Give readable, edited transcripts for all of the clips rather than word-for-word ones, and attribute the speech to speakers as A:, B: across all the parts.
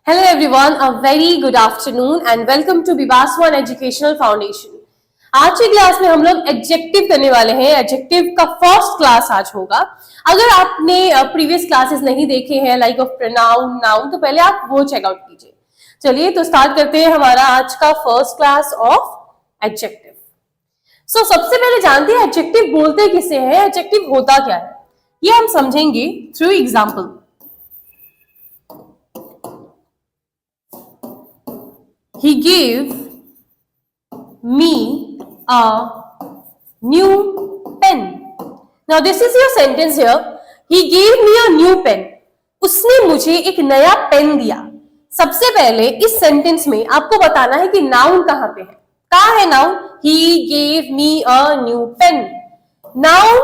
A: Hello everyone, a very good afternoon and welcome to Bibaswan Educational Foundation. आज की class में हम लोग एडजेक्टिव करने वाले हैं। एडजेक्टिव का फर्स्ट क्लास आज होगा। अगर आपने प्रीवियस क्लासेस नहीं देखे हैं लाइक ऑफ प्रोनाउन, नाउन, तो पहले आप वो चेकआउट कीजिए। चलिए तो स्टार्ट करते हैं हमारा आज का फर्स्ट क्लास ऑफ एडजेक्टिव। सबसे पहले जानते हैं एडजेक्टिव बोलते किसे हैं, एडजेक्टिव होता क्या है, ये हम समझेंगे through example. He gave me a new pen. Now this is your sentence here. He gave me a new pen. उसने मुझे एक नया पेन दिया। सबसे पहले इस सेंटेंस में आपको बताना है कि नाउन कहां पे है। कहां है noun? He gave me a new pen. Noun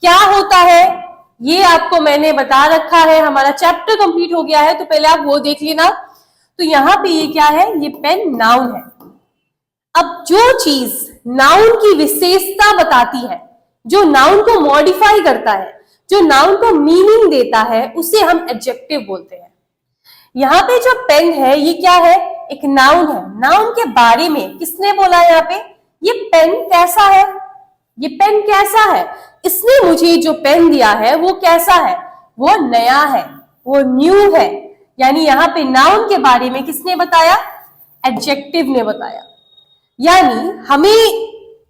A: क्या होता है ये आपको मैंने बता रखा है। हमारा चैप्टर कंप्लीट हो गया है तो पहले आप वो देख लेना। तो यहां पे ये क्या है, ये पेन नाउन है। अब जो चीज नाउन की विशेषता बताती है, जो नाउन को मॉडिफाई करता है, जो नाउन को मीनिंग देता है, उसे हम एडजेक्टिव बोलते हैं। यहां पे जो पेन है ये क्या है, एक नाउन है। नाउन के बारे में किसने बोला यहाँ पे, ये पेन कैसा है, ये पेन कैसा है, इसने मुझे जो पेन दिया है वो कैसा है, वो नया है, वो न्यू है। यानी यहां पे नाउन के बारे में किसने बताया, एडजेक्टिव ने बताया। यानी हमें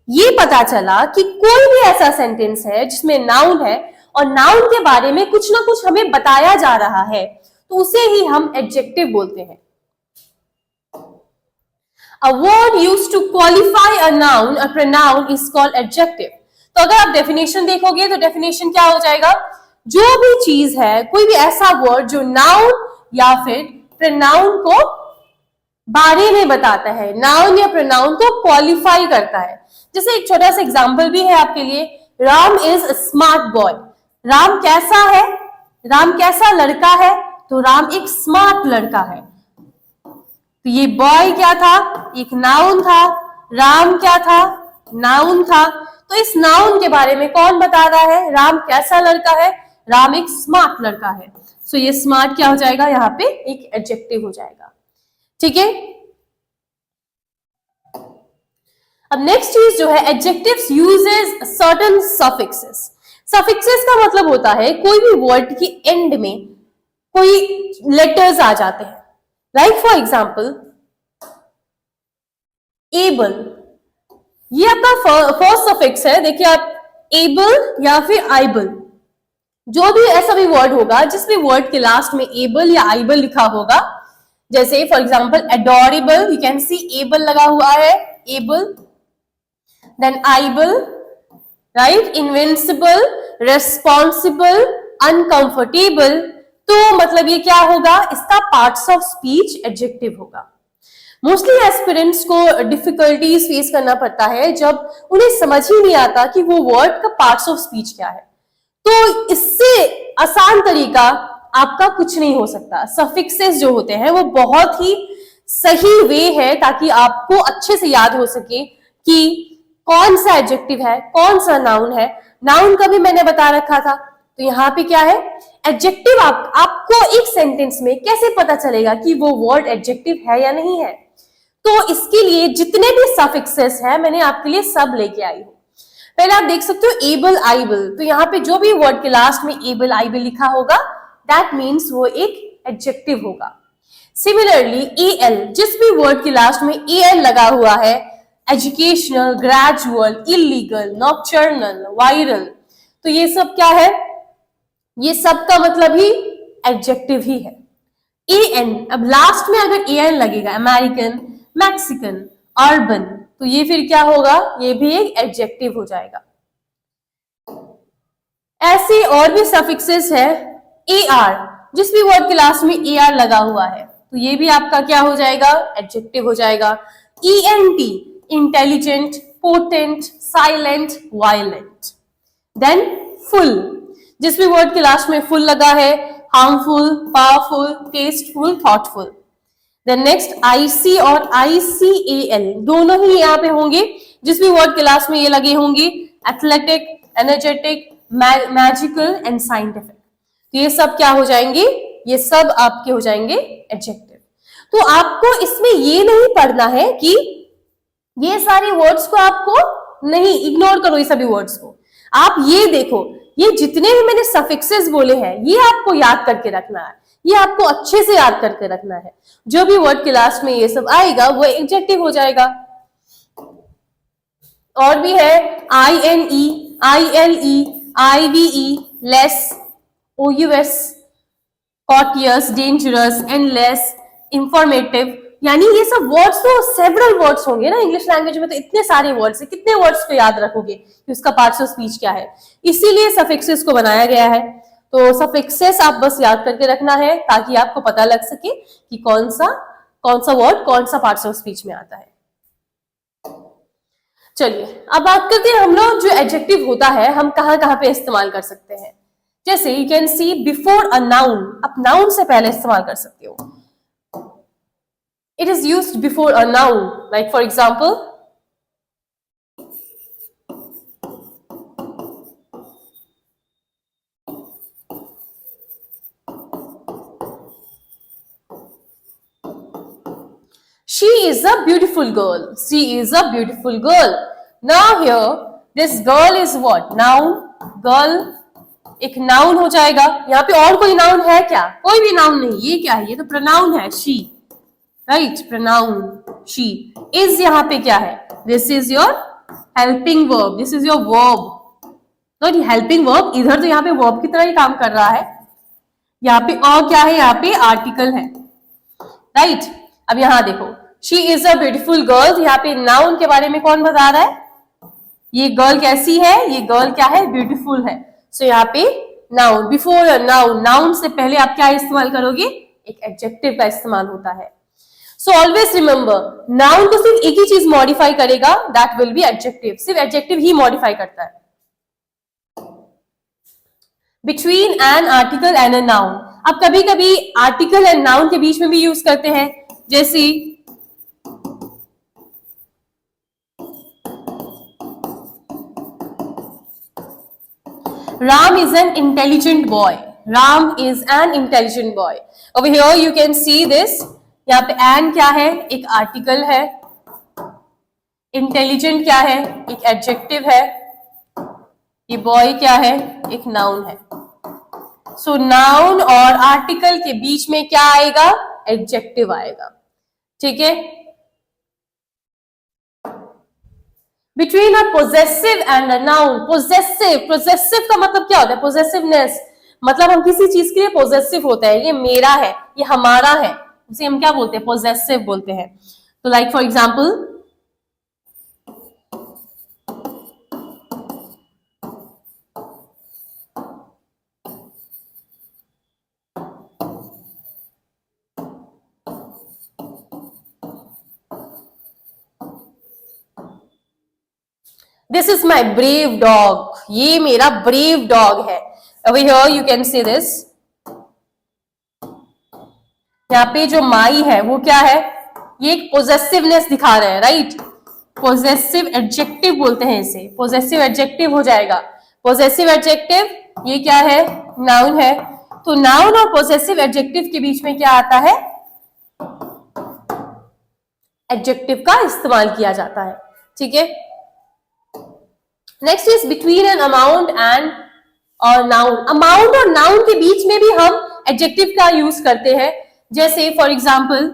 A: ये पता चला कि कोई भी ऐसा सेंटेंस है जिसमें नाउन है और नाउन के बारे में कुछ ना कुछ हमें बताया जा रहा है तो उसे ही हम एडजेक्टिव बोलते हैं। A word used to qualify a noun, a pronoun is called adjective. तो अगर आप डेफिनेशन देखोगे तो डेफिनेशन क्या हो जाएगा, जो भी चीज है, कोई भी ऐसा वर्ड जो नाउन या फिर प्रोनाउन को बारे में बताता है, नाउन या प्रोनाउन को क्वालिफाई करता है। जैसे एक छोटा सा एग्जांपल भी है आपके लिए, Ram is a smart boy. Ram कैसा है, राम कैसा लड़का है, तो राम एक स्मार्ट लड़का है। तो ये बॉय क्या था, एक नाउन था, राम क्या था, नाउन था। तो इस नाउन के बारे में कौन बता रहा है, राम कैसा लड़का है, राम एक स्मार्ट लड़का है। सो ये स्मार्ट क्या हो जाएगा, यहाँ पे एक एडजेक्टिव हो जाएगा। ठीक है। अब नेक्स्ट चीज जो है, adjectives uses certain suffixes. Suffixes का मतलब होता है कोई भी वर्ड की एंड में कोई लेटर्स आ जाते हैं। लाइक फॉर एग्जाम्पल एबल, ये आपका फर्स्ट सफिक्स है। देखिए आप एबल या फिर आइबल, जो भी ऐसा भी वर्ड होगा जिसमें वर्ड के लास्ट में एबल या आइबल लिखा होगा, जैसे for example adorable, you can see able लगा हुआ है, able, then ible, right, invincible, responsible, uncomfortable. तो मतलब ये क्या होगा, इसका पार्ट्स ऑफ स्पीच एडजेक्टिव होगा। मोस्टली एस्पिरेंट्स को डिफिकल्टीज फेस करना पड़ता है जब उन्हें समझ ही नहीं आता कि वो वर्ड का पार्ट्स ऑफ स्पीच क्या है। तो इससे आसान तरीका आपका कुछ नहीं हो सकता। सफिक्सेस जो होते हैं वो बहुत ही सही वे है ताकि आपको अच्छे से याद हो सके कि कौन सा एडजेक्टिव है, कौन सा नाउन है। नाउन का भी मैंने बता रखा था। तो यहाँ पे क्या है, एडजेक्टिव आपको एक सेंटेंस में कैसे पता चलेगा कि वो वर्ड एडजेक्टिव है या नहीं है। तो इसके लिए जितने भी सफिक्सेस है मैंने आपके लिए सब लेके आई हूं। पहले आप देख सकते हो एबल, आइबल, तो यहाँ पे जो भी वर्ड के लास्ट में एबल, आइबल लिखा होगा दैट मीन्स वो एक एडजेक्टिव होगा। सिमिलरली एल, जिस भी वर्ड के लास्ट में एल लगा हुआ है, educational, gradual, illegal, nocturnal, viral, तो ये सब क्या है, ये सब का मतलब ही एडजेक्टिव ही है। एन, अब लास्ट में अगर एन लगेगा, अमेरिकन, मैक्सिकन, अर्बन, तो ये फिर क्या होगा, ये भी एक एडजेक्टिव हो जाएगा। ऐसे और भी सफिक्सेस है, ए आर, जिस भी वर्ड के लास्ट में ए आर लगा हुआ है तो ये भी आपका क्या हो जाएगा, एडजेक्टिव हो जाएगा। E N T, intelligent, potent, silent, violent. Then full, जिस भी वर्ड के लास्ट में फुल लगा है, harmful, powerful, tasteful, thoughtful. Then next IC और आईसीएएल, दोनों ही यहाँ पे होंगे। जिस भी वर्ड के लास्ट में ये लगे होंगे, athletic, energetic, magical and scientific, तो ये सब क्या हो जाएंगे, ये सब आपके हो जाएंगे एडजेक्टिव। तो आपको इसमें ये नहीं पढ़ना है कि ये सारे वर्ड्स को आपको नहीं इग्नोर करो, ये सभी वर्ड्स को आप ये देखो, ये जितने भी मैंने सफिक्सेस बोले हैं ये आपको याद करके रखना है, ये आपको अच्छे से याद करके रखना है। जो भी वर्ड के लास्ट में ये सब आएगा वो एडजेक्टिव हो जाएगा। और भी है INE, ILE, IVE, less, OUS, cautious, dangerous, endless, informative, यानी ये सब वर्ड्स तो सेवरल वर्ड्स होंगे ना इंग्लिश लैंग्वेज में, तो इतने सारे वर्ड्स है, कितने वर्ड्स को याद रखोगे कि उसका पार्ट्स ऑफ स्पीच क्या है। इसीलिए सफिक्सेस को बनाया गया है। तो सफिक्सेस आप बस याद करके रखना है ताकि आपको पता लग सके कि कौन सा वर्ड कौन सा पार्ट्स ऑफ स्पीच में आता है। चलिए अब बात करते हैं हम लोग जो एडजेक्टिव होता है हम कहां कहां पे इस्तेमाल कर सकते हैं। जैसे you can see before a noun, आप नाउन से पहले इस्तेमाल कर सकते हो। It is used before a noun, like for example she is a beautiful girl, she is a beautiful girl. Now here this girl is what? Noun. Girl एक noun हो जाएगा। यहाँ पे और कोई नाउन है क्या? कोई भी नाउन नहीं। ये क्या है? ये तो प्रोनाउन है, she, right, pronoun she. Is यहाँ पे क्या है? This is your helping verb, this is your verb, not helping verb. इधर तो यहाँ पे वर्ब की तरह ही काम कर रहा है। यहाँ पे और क्या है? यहाँ पे आर्टिकल है, राइट। अब यहाँ देखो, she is a beautiful girl, यहाँ पे नाउन के बारे में कौन बता रहा है? ये गर्ल कैसी है? ये गर्ल क्या है? ब्यूटीफुल है। सो यहाँ पे नाउन, बिफोर नाउन, नाउन से पहले आप क्या इस्तेमाल करोगे? एक एडजेक्टिव का इस्तेमाल होता है। सो ऑलवेज रिमेंबर, नाउन को सिर्फ एक ही चीज मॉडिफाई करेगा, दैट विल बी एडजेक्टिव। सिर्फ एडजेक्टिव ही मॉडिफाई करता है। Between an article and a noun, अब कभी कभी आर्टिकल एंड नाउन के बीच में भी यूज करते हैं, जैसे Ram is an intelligent boy. Ram is an intelligent boy. Over here you can see this. यहाँ पे an क्या है? एक आर्टिकल है। इंटेलिजेंट क्या है? एक एडजेक्टिव है। ये बॉय क्या है? एक नाउन है। सो नाउन और आर्टिकल के बीच में क्या आएगा? एडजेक्टिव आएगा। ठीक है। Between a possessive and a noun, possessive का मतलब क्या होता है? पोजेसिवनेस, मतलब हम किसी चीज के लिए पोजेसिव होता है, ये मेरा है, ये हमारा है, उसे हम क्या बोलते हैं? पोजेसिव बोलते हैं। तो like for example, this is my brave dog, ये मेरा ब्रेव डॉग है। Over here you can see this. यहाँ पे जो माई है वो क्या है? ये एक पोजेसिवनेस दिखा रहे हैं, राइट। पोजेसिव एडजेक्टिव बोलते हैं इसे, पोजेसिव एडजेक्टिव हो जाएगा। पोजेसिव एडजेक्टिव ये क्या है? नाउन है। तो नाउन और पोजेसिव एडजेक्टिव के बीच में क्या आता है? एडजेक्टिव का इस्तेमाल किया जाता है। ठीक है। Next is between an amount and और नाउन। अमाउंट और नाउन के बीच में भी हम एडजेक्टिव का यूज करते हैं, जैसे for example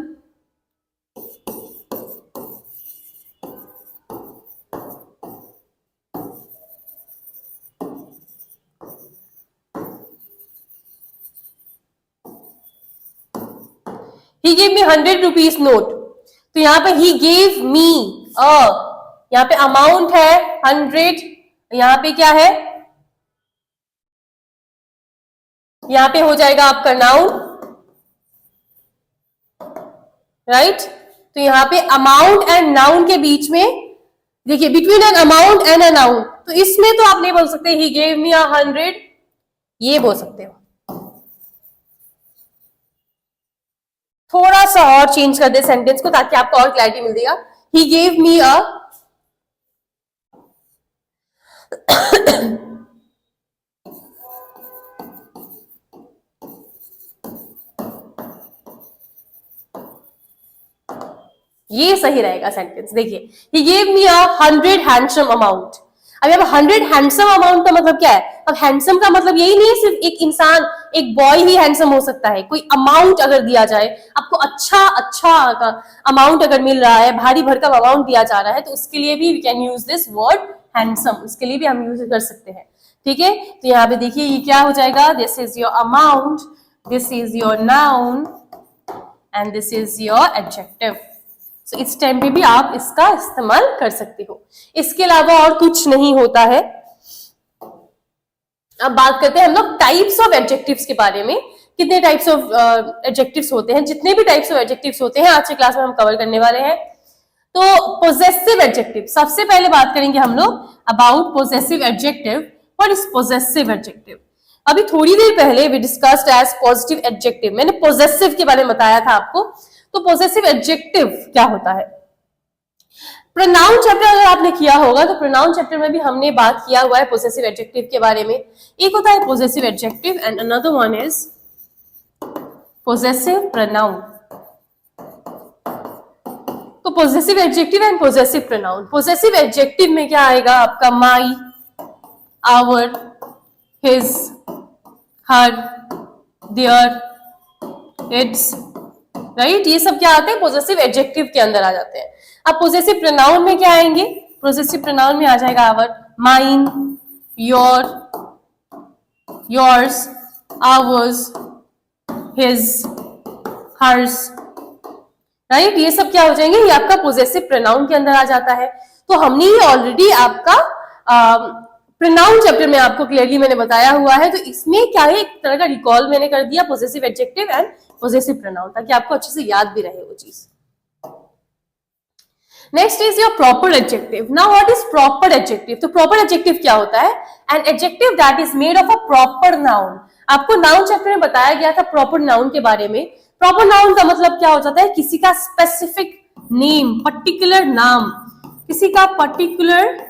A: he gave me 100 rupees note. तो यहां पे ही गेव मी यहाँ पे अमाउंट है 100, यहां पे क्या है? यहां पे हो जाएगा आपका नाउन, राइट। तो यहां पे अमाउंट एंड नाउन के बीच में देखिए, between an amount and a noun, तो इसमें तो आप नहीं बोल सकते ही गेव मी 100, ये बोल सकते हो। थोड़ा सा और चेंज कर दे सेंटेंस को ताकि आपको और क्लैरिटी मिल देगा। ही गेव मी अ ये सही रहेगा सेंटेंस। देखिए, he gave me 100 handsome amount। अब यहाँ 100 हैंडसम अमाउंट का मतलब क्या है? अब हैंडसम का मतलब यही नहीं है सिर्फ एक इंसान, एक बॉय ही हैंडसम हो सकता है। कोई अमाउंट अगर दिया जाए, आपको अच्छा अमाउंट अगर मिल रहा है, भारी भरकम अमाउंट दिया जा रहा है, तो उसके लिए भी we can use this word handsome, उसके लिए भी हम यूज कर सकते हैं। ठीक है, तो यहाँ पे देखिए ये क्या हो जाएगा, this is your amount, this is your noun and this is your adjective. तो इस टाइम पे भी आप इसका इस्तेमाल कर सकते हो। इसके अलावा और कुछ नहीं होता है। अब बात करते हैं हम लोग टाइप्स ऑफ एडजेक्टिव्स के बारे में। कितने टाइप्स ऑफ एडजेक्टिव्स होते हैं? जितने भी टाइप्स ऑफ एडजेक्टिव्स होते हैं आज की क्लास में हम कवर करने वाले हैं। तो पोजेसिव एडजेक्टिव, सबसे पहले बात करेंगे हम लोग about possessive adjective. What is possessive adjective? अभी थोड़ी देर पहले we discussed as positive adjective, मैंने पोजेसिव के बारे में बताया था आपको। तो पोजेसिव एडजेक्टिव क्या होता है? प्रोनाउन चैप्टर अगर आपने किया होगा तो प्रोनाउन चैप्टर में भी हमने बात किया हुआ है पोजेसिव एडजेक्टिव के बारे में। एक होता है possessive adjective and another one is possessive pronoun. तो possessive adjective and possessive pronoun. Possessive adjective में क्या आएगा आपका? My, our, his, her, their, its, right? ये सब क्या आते हैं? पोजेसिव एडजेक्टिव के अंदर आ जाते हैं। अब पोजेसिव प्रोनाउन में क्या आएंगे? पोजेसिव प्रोनाउन में आ जाएगा our, mine, your, yours, ours, his, hers, right? ये सब क्या हो जाएंगे? ये आपका पोजेसिव प्रोनाउन के अंदर आ जाता है। तो हमने ये ऑलरेडी आपका प्रोनाउन चैप्टर में आपको क्लियरली मैंने बताया हुआ है। तो इसमें क्या है, एक तरह का रिकॉल मैंने कर दिया possessive adjective and possessive pronoun, ताकि आपको अच्छे से याद भी रहे वो चीज। Next is your proper adjective. Now what is proper adjective? तो प्रॉपर एडजेक्टिव क्या होता है? N adjective that is made of a proper noun. आपको नाउन चैप्टर में बताया गया था प्रॉपर नाउन के बारे में। प्रॉपर नाउन का मतलब क्या हो जाता है? किसी का स्पेसिफिक नेम, पर्टिकुलर नाम, किसी का पर्टिकुलर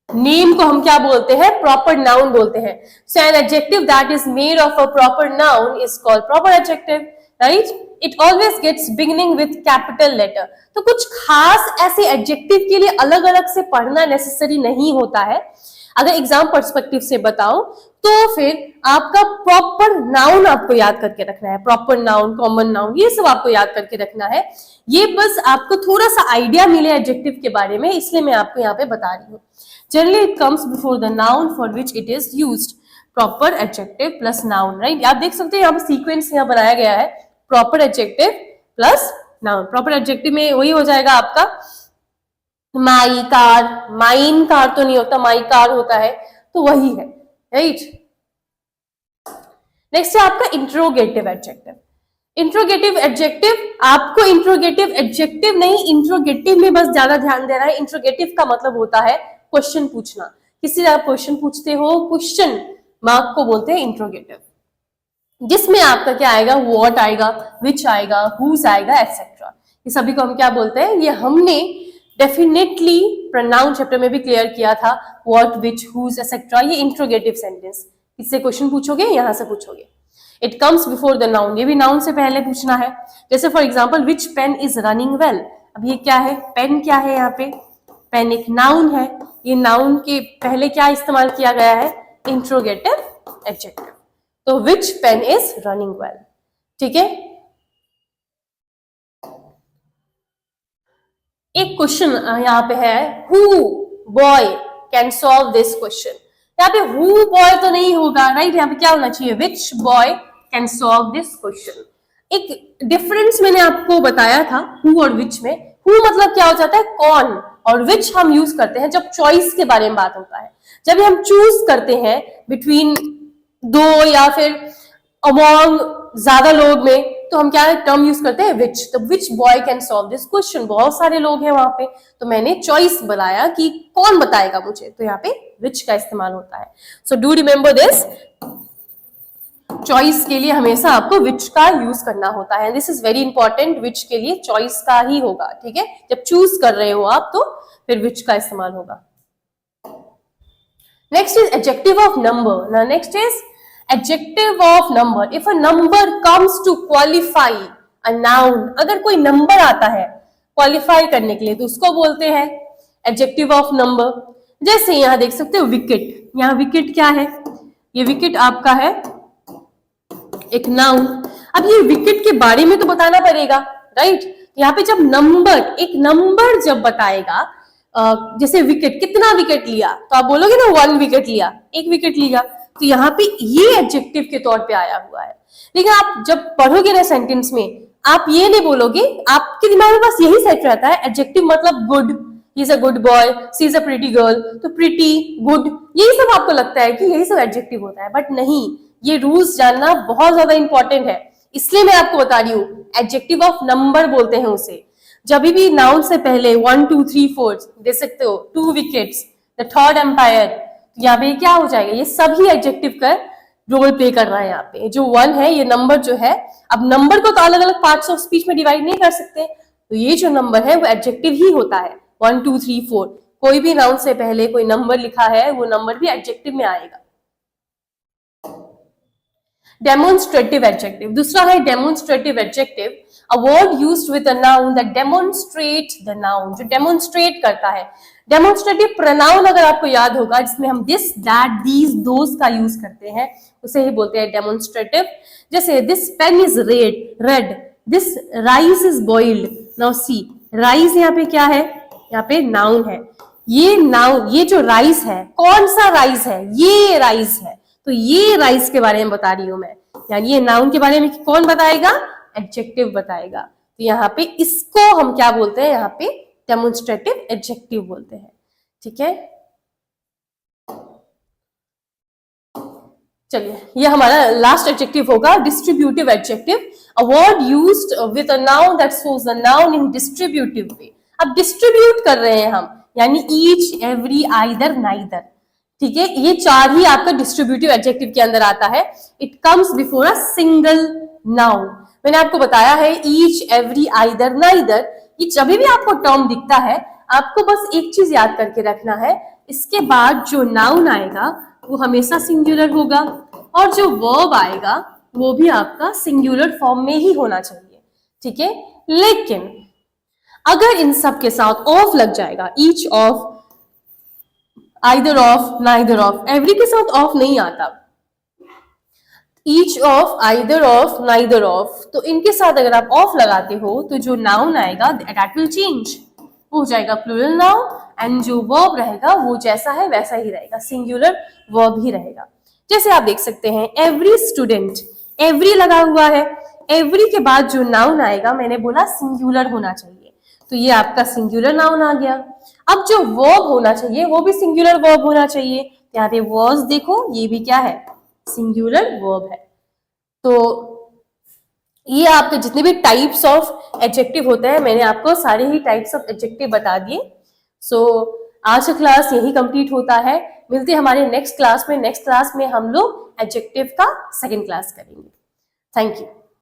A: नेम को हम क्या बोलते हैं? प्रॉपर नाउन बोलते हैं। So an adjective that is made of a proper noun is called proper adjective, right? It always gets beginning with capital letter. तो कुछ खास ऐसे एडजेक्टिव के लिए अलग अलग से पढ़ना नेसेसरी नहीं होता है। अगर एग्जाम पर्सपेक्टिव से बताओ तो फिर आपका प्रॉपर नाउन आपको याद करके रखना है। प्रॉपर नाउन, कॉमन नाउन, ये सब आपको याद करके रखना है। ये बस आपको थोड़ा सा आइडिया मिले एडजेक्टिव के बारे में, इसलिए मैं आपको यहाँ पे बता रही हूँ। Generally, it comes before the noun for which it is used. Proper adjective plus noun, right? आप देख सकते हैं यहाँ पे सीक्वेंस यहाँ बनाया गया है, proper adjective plus noun. Proper adjective में वही हो जाएगा आपका माई कार, माइन कार तो नहीं होता, माई कार होता है, तो वही है, राइट? नेक्स्ट है आपका इंट्रोगेटिव एडजेक्टिव। इंट्रोगेटिव एडजेक्टिव, आपको इंट्रोगेटिव एडजेक्टिव नहीं, इंट्रोगेटिव में बस ज्यादा ध्यान देना है। इंट्रोगेटिव का मतलब होता है क्वेश्चन पूछना। किसी से आप क्वेश्चन पूछते हो, क्वेश्चन मार्क को बोलते हैं इंट्रोगेटिव, जिसमें आपका क्या आएगा? व्हाट आएगा, विच आएगा, हुज आएगा, एक्सेट्रा। ये सभी को हम क्या बोलते हैं? ये हमने डेफिनेटली प्रोनाउन चैप्टर में भी क्लियर किया था। व्हाट, विच, हुज, एक्सेट्रा, ये इंट्रोगेटिव सेंटेंस। इससे क्वेश्चन पूछोगे, यहां से पूछोगे। It comes before the noun, ये भी नाउन से पहले पूछना है। जैसे for example, which pen is running well. अब ये क्या है? पेन क्या है? यहाँ पे पेन एक नाउन है। ये नाउन के पहले क्या इस्तेमाल किया गया है? Interrogative adjective. तो विच पेन इज रनिंग वेल, ठीक है? एक क्वेश्चन यहाँ पे है, who boy can solve this question. यहाँ पे हु बॉय तो नहीं होगा, राइट? यहाँ पे क्या होना चाहिए? Which boy can solve this question. एक डिफरेंस मैंने आपको बताया था हु और विच में। हु मतलब क्या हो जाता है? कौन, और विच हम यूज करते हैं जब चॉइस के बारे में बात होता है। जब हम चूज करते हैं बिटवीन दो या फिर अमॉन्ग ज्यादा लोग में, तो हम क्या टर्म यूज करते हैं? विच। तो which boy can solve this question, बहुत सारे लोग हैं वहां पे, तो मैंने चॉइस बनाया कि कौन बताएगा मुझे, तो यहाँ पे विच का इस्तेमाल होता है। So do remember this, choice के लिए हमेशा आपको विच का यूज करना होता है। दिस इज वेरी इंपॉर्टेंट, विच के लिए चॉइस का ही होगा, ठीक है? जब चूज कर रहे हो आप तो फिर विच का इस्तेमाल होगा। Next is adjective of number. Now next is adjective of number. If a number comes to qualify a noun, अगर कोई नंबर आता है क्वालिफाई करने के लिए तो उसको बोलते हैं एडजेक्टिव ऑफ नंबर। जैसे यहां देख सकते हो विकेट, यहाँ विकेट क्या है, ये विकेट आपका है एक नाउन। अब ये विकेट के बारे में तो बताना पड़ेगा, राइट। यहाँ पे जब नंबर, एक नंबर जब बताएगा, जैसे विकेट, कितना विकेट लिया, तो आप बोलोगे ना 1 विकेट लिया, 1 विकेट लिया, तो यहाँ पे ये एडजेक्टिव के तौर पे आया हुआ है। लेकिन आप जब पढ़ोगे ना सेंटेंस में, आप ये नहीं बोलोगे, आपके दिमाग में बस यही सेट रहता है एडजेक्टिव मतलब good, he is a good boy, she is a pretty girl, तो प्रिटी, गुड, यही सब आपको लगता है कि यही सब एडजेक्टिव होता है, बट नहीं, ये रूल्स जानना बहुत ज्यादा इंपॉर्टेंट है। इसलिए मैं आपको बता रही हूँ एडजेक्टिव ऑफ नंबर बोलते हैं उसे। जब भी नाउन से पहले 1 2 3 4 दे सकते हो, 2 विकेट्स, द थर्ड एम्पायर, तो यहाँ पे क्या हो जाएगा, ये सभी एडजेक्टिव का रोल प्ले कर रहा है। यहाँ पे जो 1 है, ये नंबर जो है, अब नंबर को तो अलग अलग पार्ट्स ऑफ स्पीच में डिवाइड नहीं कर सकते, तो ये जो नंबर है वो एडजेक्टिव ही होता है। 1 2 3 4, कोई भी नाउन से पहले कोई नंबर लिखा है, वो नंबर भी एडजेक्टिव में आएगा। डेमोन्स्ट्रेटिव एडजेक्टिव, दूसरा है demonstrative adjective, a word used with a noun that demonstrate the noun, जो डेमोन्स्ट्रेट करता है। डेमोन्स्ट्रेटिव प्रोनाउन अगर आपको याद होगा, जिसमें हम दिस, दैट, दीज, दोस का यूज करते हैं, उसे ही बोलते हैं डेमोन्स्ट्रेटिव। जैसे this pen is red, this rice is boiled. Now see, rice यहाँ पे क्या है, यहाँ पे नाउन है। ये नाउन, ये जो राइस है, कौन सा राइस है, ये राइस है, तो ये राइस के बारे में बता रही हूं मैं, यानी ये नाउन के बारे में कौन बताएगा, एडजेक्टिव बताएगा। तो यहाँ पे इसको हम क्या बोलते हैं, यहाँ पे डेमोन्स्ट्रेटिव एडजेक्टिव बोलते हैं। ठीक है, चलिए, ये हमारा लास्ट एडजेक्टिव होगा, distributive adjective, a word used with a noun that shows the noun in distributive way. अब डिस्ट्रीब्यूट कर रहे हैं हम, यानी ईच, एवरी, आइदर, नाइदर। ठीक है, ये 4 ही आपका डिस्ट्रीब्यूटिव एडजेक्टिव के अंदर आता है। It comes before a single noun. मैंने आपको बताया है ईच, एवरी, आइदर, नाइदर, ये जब भी आपको टर्म दिखता है, आपको बस एक चीज याद करके रखना है, इसके बाद जो नाउन आएगा वो हमेशा सिंगुलर होगा, और जो वर्ब आएगा वो भी आपका सिंगुलर फॉर्म में ही होना चाहिए। ठीक है, लेकिन अगर इन सब के साथ ऑफ लग जाएगा, each of, either of, neither of, every के साथ ऑफ नहीं आता, each of, either of, neither of, तो इनके साथ अगर आप ऑफ लगाते हो तो जो नाउन आएगा दैट विल चेंज, वो हो जाएगा प्लूरल नाउन, एंड जो वर्ब रहेगा वो जैसा है वैसा ही रहेगा, सिंगुलर वर्ब ही रहेगा। जैसे आप देख सकते हैं एवरी स्टूडेंट, एवरी लगा हुआ है, एवरी के बाद जो नाउन आएगा, मैंने बोला सिंगुलर होना चाहिए, तो ये आपका सिंगुलर नाउन आ गया। अब जो वर्ब होना चाहिए वो भी सिंगुलर वर्ब होना चाहिए, यहाँ पे वॉज देखो, ये भी क्या है, सिंगुलर वर्ब है। तो ये आपके जितने भी टाइप्स ऑफ एडजेक्टिव होते हैं, मैंने आपको सारे ही टाइप्स ऑफ एडजेक्टिव बता दिए। सो आज का क्लास यही कंप्लीट होता है। मिलते हैं हमारे नेक्स्ट क्लास में। नेक्स्ट क्लास में हम लोग एडजेक्टिव का सेकंड क्लास करेंगे। Thank you.